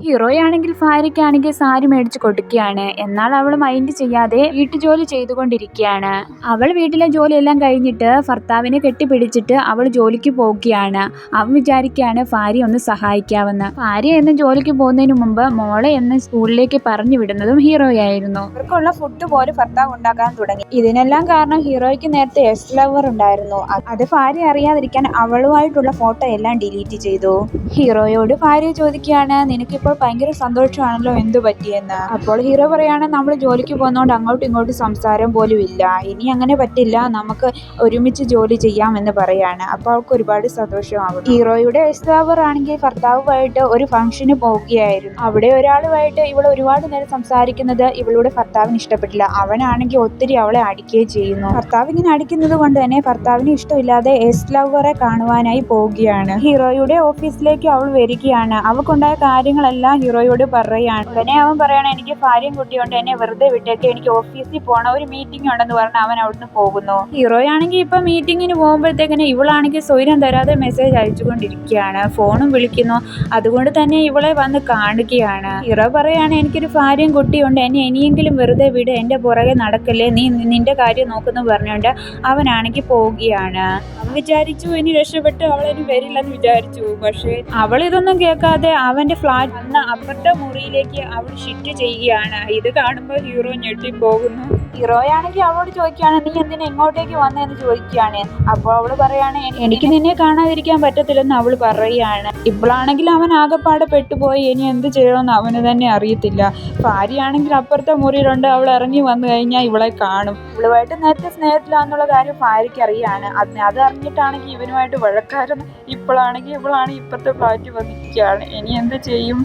ഹീറോയാണെങ്കിൽ ഭാര്യയ്ക്കാണെങ്കിൽ സാരി മേടിച്ച് കൊടുക്കുകയാണ്. എന്നാൽ അവൾ മൈൻഡ് ചെയ്യാതെ വീട്ടുജോലി ചെയ്തുകൊണ്ടിരിക്കുകയാണ്. അവൾ വീട്ടിലെ ജോലിയെല്ലാം കഴിഞ്ഞിട്ട് ഭർത്താവിനെ കെട്ടിപ്പിടിച്ചിട്ട് അവൾ ജോലിക്ക് പോവുകയാണ്. അവൻ വിചാരിക്കുകയാണ് ഭാര്യ ഒന്ന് സഹായിക്കാമെന്ന്. ഭാര്യ എന്ന് ജോലിക്ക് പോകുന്നതിന് മുമ്പ് മോളെ എന്ന് സ്കൂളിലേക്ക് പറഞ്ഞു വിടുന്നതും ഹീറോയായിരുന്നു. അവർക്കുള്ള ഫുഡ് പോലും ഭർത്താവ് ഉണ്ടാക്കാൻ തുടങ്ങി. ഇതിനെല്ലാം കാരണം ഹീറോയ്ക്ക് നേരത്തെ എക്സ് ലവർ ഉണ്ടായിരുന്നു. അത് ഭാര്യ അറിയാതിരിക്കാൻ അവളുമായിട്ടുള്ള ഫോട്ടോ എല്ലാം ഡിലീറ്റ് ചെയ്തു. ഹീറോയോട് ഭാര്യ ചോദിക്കുകയാണ്, നിനക്കിപ്പോൾ ഭയങ്കര സന്തോഷമാണല്ലോ, എന്തു പറ്റിയെന്ന്. അപ്പോൾ ഹീറോ പറയാണ്, നമ്മൾ ജോലിക്ക് പോകുന്നതുകൊണ്ട് അങ്ങോട്ടും ഇങ്ങോട്ടും സംസാരം പോലും ഇല്ല, ഇനി അങ്ങനെ പറ്റില്ല, നമുക്ക് ഒരുമിച്ച് ജോലി ചെയ്യാം എന്ന് പറയാണ്. അപ്പോൾ അവൾക്ക് ഒരുപാട് സന്തോഷമാകും. ഹീറോയുടെ എക്സ് ലവർ ആണെങ്കിൽ ഭർത്താവുമായിട്ട് ഒരു ഫംഗ്ഷന് പോവുകയായിരുന്നു. അവിടെ ഒരാളുമായിട്ട് ഇവൾ ഒരുപാട് നേരം സംസാരിക്കുന്നത് ഇവളുടെ ഭർത്താവിന് ഇഷ്ടപ്പെട്ടില്ല. അവനാണെങ്കിൽ ഒത്തിരി അവളെ അടിക്കുകയും ചെയ്യുന്നു. ഭർത്താവ് ഇങ്ങനെ അടിക്കുന്നത് കൊണ്ട് തന്നെ ഭർത്താവിന് ഇഷ്ടമില്ലാതെ എക്സ് ലവറെ കാണുവാനായി പോവുകയാണ്. ഹീറോയുടെ ഓഫീസിലേക്ക് അവൾ വരികയാണ്. അവൾക്കുണ്ടായ കാര്യങ്ങളെല്ലാം ഹീറോയോട് പറയുകയാണ്. ഉടനെ അവൻ പറയണം, എനിക്ക് ഭാര്യയും കുട്ടിയുണ്ട്, എന്നെ വെറുതെ വിട്ടേക്ക്, എനിക്ക് ഓഫീസിൽ പോകണം, ഒരു മീറ്റിംഗ് ഉണ്ടെന്ന് പറഞ്ഞ് അവൻ അവിടുന്ന് പോകുന്നു. ഹീറോയാണെങ്കിൽ ഇപ്പൊ മീറ്റിങ്ങിന് പോകുമ്പോഴത്തേക്കിന് ഇവളാണെങ്കിൽ സ്വൈരം തരാതെ മെസ്സേജ് അയച്ചുകൊണ്ടിരിക്കുകയാണ്. ഫോണും വിളിക്കുന്നു. അതുകൊണ്ട് തന്നെ ഇവളെ വന്ന് കാണുകയാണ്. ഹീറോ പറയാണ്, എനിക്കൊരു ഭാര്യയും കുട്ടിയുണ്ട്, എന്നെ ഇനിയെങ്കിലും വെറുതെ വിട്, എന്റെ പുറകെ നടക്കല്ലേ, നീ നിന്റെ കാര്യം നോക്കുന്നു പറഞ്ഞുകൊണ്ട് അവനാണെങ്കിൽ പോവുകയാണ്. അവൻ വിചാരിച്ചു ഇനി രക്ഷപ്പെട്ട് അവളിനി വരില്ലെന്ന് വിചാരിച്ചു. പക്ഷേ അവൾ ഇതൊന്നും കേൾക്കാതെ അവന്റെ ഫ്ലാറ്റ് വന്ന അപ്പുറത്തെ മുറിയിലേക്ക് അവൾ ഷിഫ്റ്റ് ചെയ്യുകയാണ്. ഇത് കാണുമ്പോൾ ഹീറോ ഞെട്ടിപ്പോകുന്നു. ഹീറോയാണെങ്കിൽ അവളോട് ചോദിക്കുകയാണ്, നീ എന്തിനാ ഇങ്ങോട്ടേക്ക് വന്നതെന്ന് ചോദിക്കുകയാണ്. അപ്പോൾ അവള് പറയാണ്, എനിക്ക് നിന്നെ കാണാതിരിക്കാൻ പറ്റത്തില്ലെന്ന് അവൾ പറയുകയാണ്. ഇപ്പോഴാണെങ്കിൽ അവൻ ആകെപ്പാടെ പെട്ടുപോയി. ഇനി എന്ത് ചെയ്യണമെന്ന് അവന് തന്നെ അറിയത്തില്ല. ഭാര്യയാണെങ്കിൽ അപ്പുറത്തെ മുറിയിലുണ്ട്. അവൾ ഇറങ്ങി വന്നു കഴിഞ്ഞാൽ ഇവളെ കാണും. ഇവളുമായിട്ട് നേരത്തെ സ്നേഹത്തിലാന്നുള്ള കാര്യം ഭാര്യയ്ക്ക് അറിയാണ്. അത് അറിഞ്ഞിട്ടാണെങ്കിൽ ഇവനുമായിട്ട് വഴക്കായിരുന്നു. ഇപ്പോഴാണെങ്കിൽ ഇവളാണ് ഇപ്പുറത്തെ ഫ്ലാറ്റ് വന്നിരിക്കുകയാണ്. ഇനി എന്ത് ചെയ്യും?